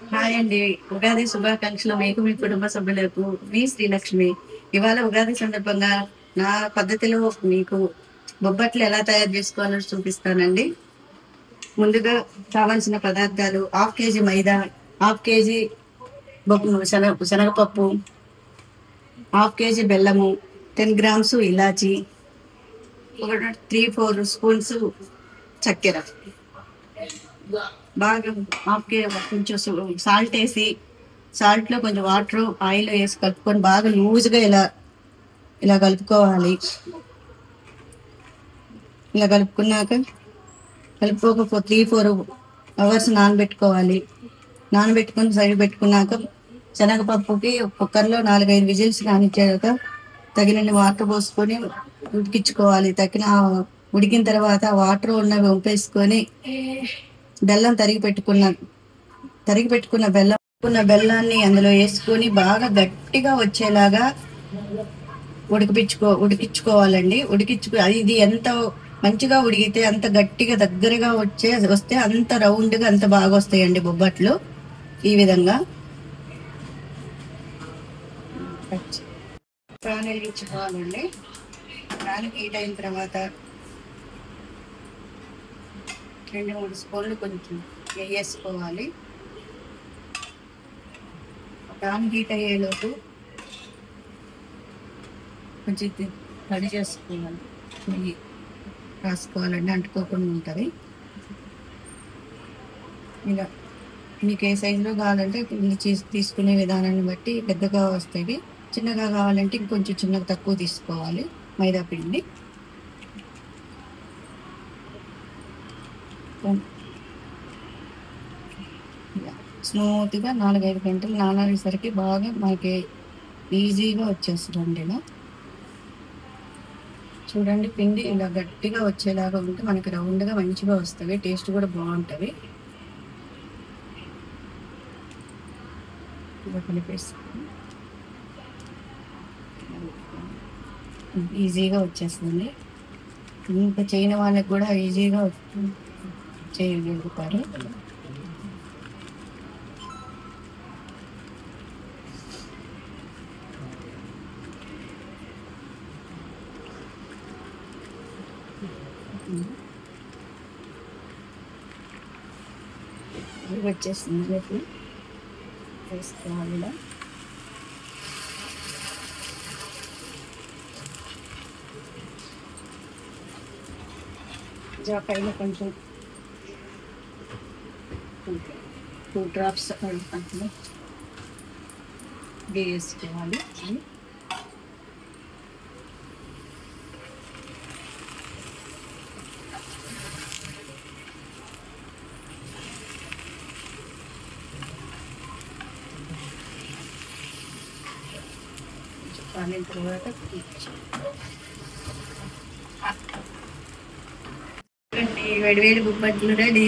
Hi అండి. ఉగాది శుభాకాంక్షలు మీకు, మీ కుటుంబ సభ్యులకు. మీ శ్రీలక్ష్మి. ఇవాళ ఉగాది సందర్భంగా నా పద్ధతిలో మీకు బొబ్బట్లు ఎలా తయారు చేసుకోవాలో చూపిస్తానండి. ముందుగా కావాల్సిన పదార్థాలు: హాఫ్ కేజీ మైదా, హాఫ్ కేజీ శనగపప్పు, హాఫ్ కేజీ బెల్లము, 10 గ్రామ్స్ ఇలాచి, ఒక 3-4 స్పూన్స్ చక్కెర, బాగా కొంచెం సాల్ట్ వేసి, సాల్ట్ లో కొంచెం వాటర్ ఆయిల్ వేసి కలుపుకొని బాగా లూజ్గా ఇలా ఇలా కలుపుకోవాలి. ఇలా కలుపుకోక 3-4 అవర్స్ నానబెట్టుకోవాలి. నానబెట్టుకొని సైడ్ పెట్టుకున్నాక శనగపప్పుకి కుక్కర్లో 4-5 విజిల్స్ కానిచ్చాక తగినన్ని వాటర్ పోసుకొని ఉడికించుకోవాలి. ఉడికిన తర్వాత వాటర్ ఉన్నవి వంపేసుకొని బెల్లం తరిగి పెట్టుకున్న బెల్లాన్ని అందులో వేసుకొని బాగా గట్టిగా వచ్చేలాగా ఉడికించుకోవాలండి. ఇది ఎంత మంచిగా ఉడికితే అంత గట్టిగా దగ్గరగా వస్తే అంత రౌండ్గా అంత బాగా వస్తాయండి బొబ్బట్లు. ఈ విధంగా ప్యాన్ వెలిగించుకోవాలండి. ప్యాన్ హీట్ అయిన తర్వాత 2-3 స్పూన్లు కొంచెం నెయ్యి వేసుకోవాలి. ప్యాన్ హీట్ అయ్యేలోపు కొంచెం రెడీ చేసుకోవాలి. నెయ్యి రాసుకోవాలండి, అంటుకోకుండా ఉంటుంది. ఇలా మీకు ఏ సైజులో కావాలంటే తీసుకునే విధానాన్ని బట్టి పెద్దగా వస్తాయి. చిన్నగా కావాలంటే ఇంకొంచెం చిన్నగా తక్కువ తీసుకోవాలి. మైదా పిండి స్మూత్గా 4-5 గంటలు నానేసరికి బాగా మనకి ఈజీగా వచ్చేస్తుందండి. ఇలా చూడండి, పిండి ఇలా గట్టిగా వచ్చేలాగా ఉంటే మనకి రౌండ్గా మంచిగా వస్తుంది. టేస్ట్ కూడా బాగుంటుంది. ఇలా కలిపేసుకొని ఈజీగా వచ్చేస్తుంది. ఇంకా చేయని వాళ్ళకి కూడా ఈజీగా చేయగలుగుతారు. వచ్చేస్తుంది. రేపు వేసుకోవాలి. ఇలా పైన కొంచెం 2 డ్రాప్స్ వేసుకోవాలి. పాలిన తర్వాత వేడి వేడి బొబ్బట్లు రెడీ.